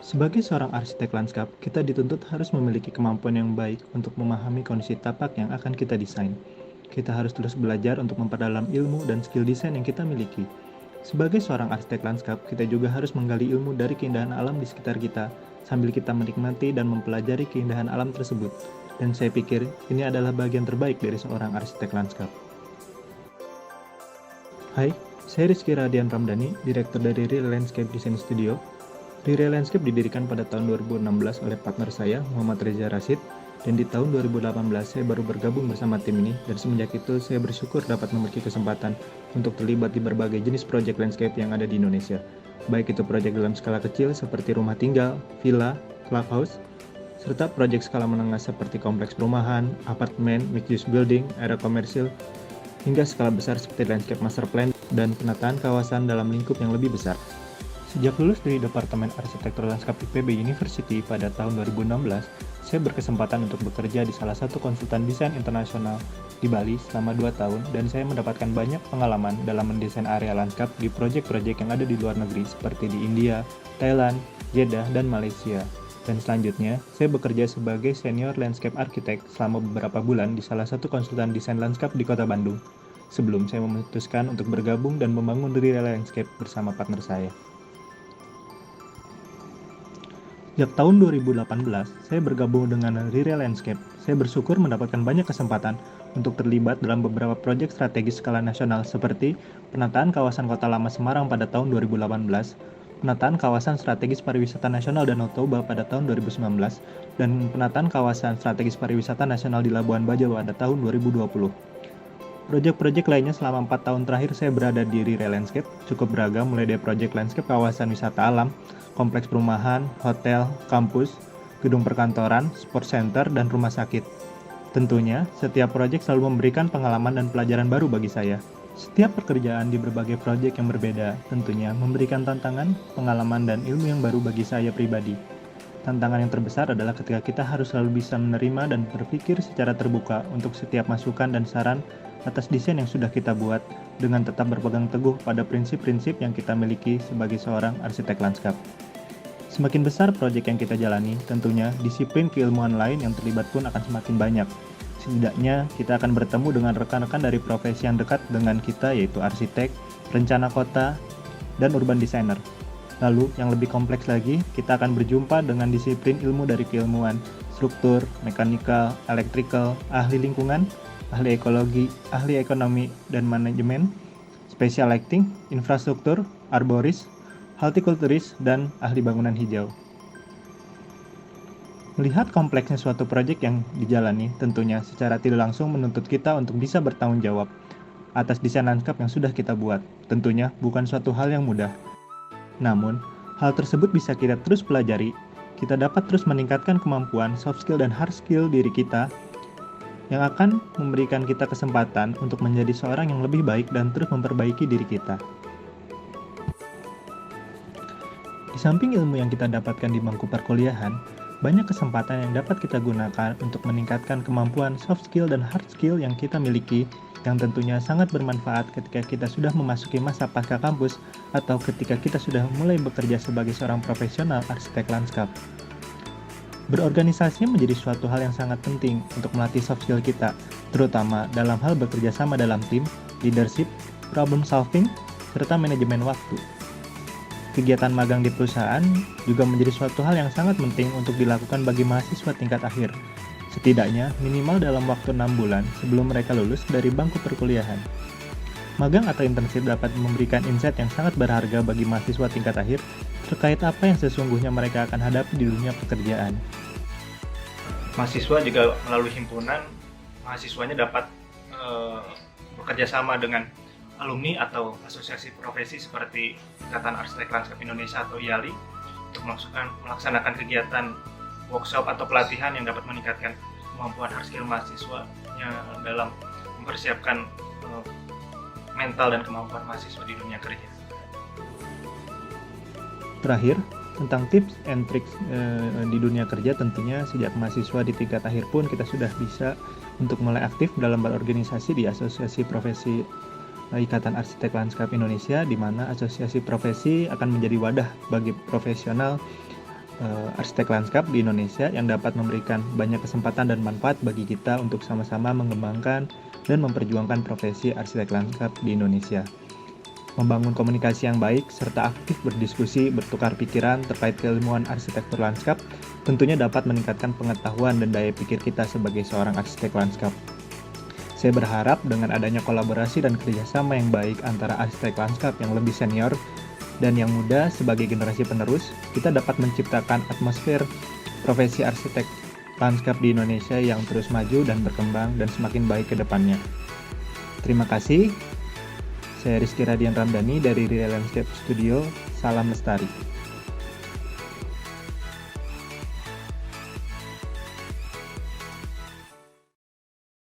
Sebagai seorang arsitek lanskap, kita dituntut harus memiliki kemampuan yang baik untuk memahami kondisi tapak yang akan kita desain. Kita harus terus belajar untuk memperdalam ilmu dan skill desain yang kita miliki. Sebagai seorang arsitek lanskap, kita juga harus menggali ilmu dari keindahan alam di sekitar kita, sambil kita menikmati dan mempelajari keindahan alam tersebut. Dan saya pikir ini adalah bagian terbaik dari seorang arsitek lanskap. Hai, saya Rizky Radian Ramdhani, Direktur dari Real Landscape Design Studio. Real Landscape didirikan pada tahun 2016 oleh partner saya, Muhammad Reza Rashid, dan di tahun 2018 saya baru bergabung bersama tim ini, dan semenjak itu saya bersyukur dapat memiliki kesempatan untuk terlibat di berbagai jenis proyek landscape yang ada di Indonesia. Baik itu proyek dalam skala kecil seperti rumah tinggal, villa, clubhouse, serta proyek skala menengah seperti kompleks perumahan, apartemen, mixed-use building, area komersil, hingga skala besar seperti landscape master plan dan penataan kawasan dalam lingkup yang lebih besar. Sejak lulus dari Departemen Arsitektur Lanskap IPB University pada tahun 2016, saya berkesempatan untuk bekerja di salah satu konsultan desain internasional di Bali selama 2 tahun, dan saya mendapatkan banyak pengalaman dalam mendesain area lanskap di proyek-proyek yang ada di luar negeri seperti di India, Thailand, Jeddah, dan Malaysia. Dan selanjutnya, saya bekerja sebagai senior landscape architect selama beberapa bulan di salah satu konsultan desain lanskap di Kota Bandung, sebelum saya memutuskan untuk bergabung dan membangun Real Landscape bersama partner saya. Sejak tahun 2018, saya bergabung dengan Real Landscape. Saya bersyukur mendapatkan banyak kesempatan untuk terlibat dalam beberapa proyek strategis skala nasional seperti penataan kawasan Kota Lama Semarang pada tahun 2018, penataan kawasan strategis pariwisata nasional Danau Toba pada tahun 2019, dan penataan kawasan strategis pariwisata nasional di Labuan Bajo pada tahun 2020. Proyek-proyek lainnya selama 4 tahun terakhir saya berada di Real Landscape cukup beragam, mulai dari proyek landscape kawasan wisata alam, kompleks perumahan, hotel, kampus, gedung perkantoran, sport center, dan rumah sakit. Tentunya, setiap proyek selalu memberikan pengalaman dan pelajaran baru bagi saya. Setiap pekerjaan di berbagai proyek yang berbeda tentunya memberikan tantangan, pengalaman, dan ilmu yang baru bagi saya pribadi. Tantangan yang terbesar adalah ketika kita harus selalu bisa menerima dan berpikir secara terbuka untuk setiap masukan dan saran atas desain yang sudah kita buat, dengan tetap berpegang teguh pada prinsip-prinsip yang kita miliki sebagai seorang arsitek lanskap. Semakin besar proyek yang kita jalani, tentunya disiplin keilmuan lain yang terlibat pun akan semakin banyak. Setidaknya, kita akan bertemu dengan rekan-rekan dari profesi yang dekat dengan kita, yaitu arsitek, rencana kota, dan urban designer. Lalu, yang lebih kompleks lagi, kita akan berjumpa dengan disiplin ilmu dari keilmuan, struktur, mekanikal, elektrikal, ahli lingkungan, ahli ekologi, ahli ekonomi dan manajemen, special lighting, infrastruktur, arboris, hortikulturis, dan ahli bangunan hijau. Melihat kompleksnya suatu proyek yang dijalani, tentunya secara tidak langsung menuntut kita untuk bisa bertanggung jawab atas desain lanskap yang sudah kita buat. Tentunya bukan suatu hal yang mudah. Namun, hal tersebut bisa kita terus pelajari. Kita dapat terus meningkatkan kemampuan soft skill dan hard skill diri kita yang akan memberikan kita kesempatan untuk menjadi seorang yang lebih baik dan terus memperbaiki diri kita. Di samping ilmu yang kita dapatkan di bangku perkuliahan, banyak kesempatan yang dapat kita gunakan untuk meningkatkan kemampuan soft skill dan hard skill yang kita miliki, yang tentunya sangat bermanfaat ketika kita sudah memasuki masa pasca kampus atau ketika kita sudah mulai bekerja sebagai seorang profesional arsitek lanskap. Berorganisasi menjadi suatu hal yang sangat penting untuk melatih soft skill kita, terutama dalam hal bekerja sama dalam tim, leadership, problem solving, serta manajemen waktu. Kegiatan magang di perusahaan juga menjadi suatu hal yang sangat penting untuk dilakukan bagi mahasiswa tingkat akhir, setidaknya minimal dalam waktu 6 bulan sebelum mereka lulus dari bangku perkuliahan. Magang atau internship dapat memberikan insight yang sangat berharga bagi mahasiswa tingkat akhir terkait apa yang sesungguhnya mereka akan hadapi di dunia pekerjaan. Mahasiswa juga melalui himpunan, mahasiswanya dapat bekerja sama dengan alumni atau asosiasi profesi seperti Ikatan Arsitek Lanskap Indonesia atau IALI untuk melaksanakan kegiatan workshop atau pelatihan yang dapat meningkatkan kemampuan hard skill mahasiswanya dalam mempersiapkan mental dan kemampuan mahasiswa di dunia kerja. Terakhir, tentang tips and tricks di dunia kerja, tentunya sejak mahasiswa di tingkat akhir pun kita sudah bisa untuk mulai aktif dalam berorganisasi di asosiasi profesi Ikatan Arsitek Lanskap Indonesia, di mana asosiasi profesi akan menjadi wadah bagi profesional arsitek lanskap di Indonesia yang dapat memberikan banyak kesempatan dan manfaat bagi kita untuk sama-sama mengembangkan dan memperjuangkan profesi arsitek lanskap di Indonesia. Membangun komunikasi yang baik serta aktif berdiskusi, bertukar pikiran terkait keilmuan arsitektur lanskap tentunya dapat meningkatkan pengetahuan dan daya pikir kita sebagai seorang arsitek lanskap. Saya berharap dengan adanya kolaborasi dan kerjasama yang baik antara arsitek lanskap yang lebih senior dan yang muda sebagai generasi penerus, kita dapat menciptakan atmosfer profesi arsitek lanskap di Indonesia yang terus maju dan berkembang dan semakin baik ke depannya. Terima kasih. Saya Rizky Radian Ramdhani dari Real Landscape Studio. Salam lestari.